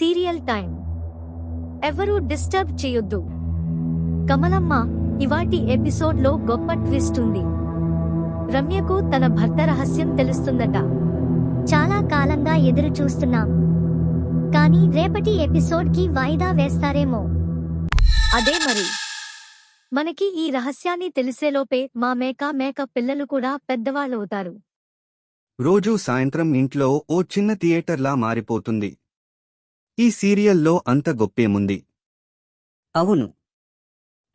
Serial time. ఎవరూ disturb చేయొద్దు. కమలమ్మ, ఇవాటి ఎపిసోడ్లో గొప్ప ట్విస్ట్ ఉంది. రమ్యకు తన భర్త రహస్యం తెలుస్తుందట. చాలా కాలంగా ఎదురు చూస్తున్నాం, కానీ రేపటి ఎపిసోడ్కి వాయిదా వేస్తారేమో. అదే మరి. మనకి ఈ రహస్యాన్ని తెలిసేలోపే మా మేక పిల్లలు కూడా పెద్దవాళ్ళవుతారు. రోజూ సాయంత్రం ఇంట్లో ఓ చిన్న థియేటర్లా మారిపోతుంది. ఈ సీరియల్లో అంత గొప్పేముంది? అవును,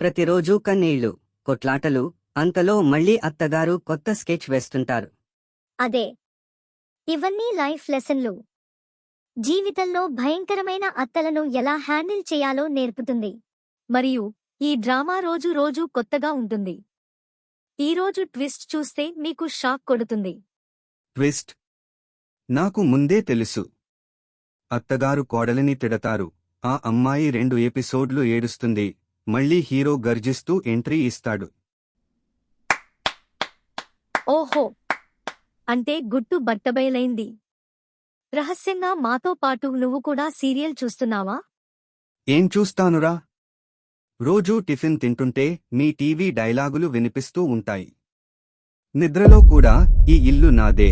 ప్రతిరోజూ కన్నీళ్లు, కొట్లాటలు, అంతలో మళ్ళీ అత్తగారు కొత్త స్కెచ్ వేస్తుంటారు. అదే, ఇవన్నీ లైఫ్ లెసన్లు. జీవితంలో భయంకరమైన అత్తలను ఎలా హ్యాండిల్ చేయాలో నేర్పుతుంది. మరియు ఈ డ్రామా రోజు రోజు కొత్తగా ఉంటుంది. ఈరోజు ట్విస్ట్ చూస్తే మీకు షాక్ కొడుతుంది. ట్విస్ట్? నాకు ముందే తెలుసు. అత్తగారు కోడలిని తిడతారు, ఆ అమ్మాయి 2 ఎపిసోడ్లు ఏడుస్తుంది, మళ్ళీ హీరో గర్జిస్తూ ఎంట్రీ ఇస్తాడు. ఓహో, అంటే గుట్టు బట్టబయలైంది. రహస్యంగా మాతో పాటు నువ్వు కూడా సీరియల్ చూస్తున్నావా? ఏం చూస్తానురా? రోజూ టిఫిన్ తింటుంటే మీ టీవీ డైలాగులు వినిపిస్తూ ఉంటాయి. నిద్రలో కూడా ఈ ఇల్లు నాదే,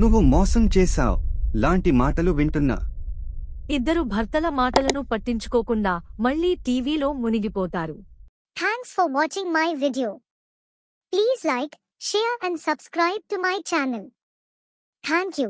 నువ్వు మోసం చేశావ్ లాంటి మాటలు వింటున్నా. ఇద్దరు భర్తల మాటలను పట్టించుకోకుండా మళ్ళీ టీవీలో మునిగిపోతారు. Thanks for watching my video. Please like, share and subscribe to my channel. Thank you.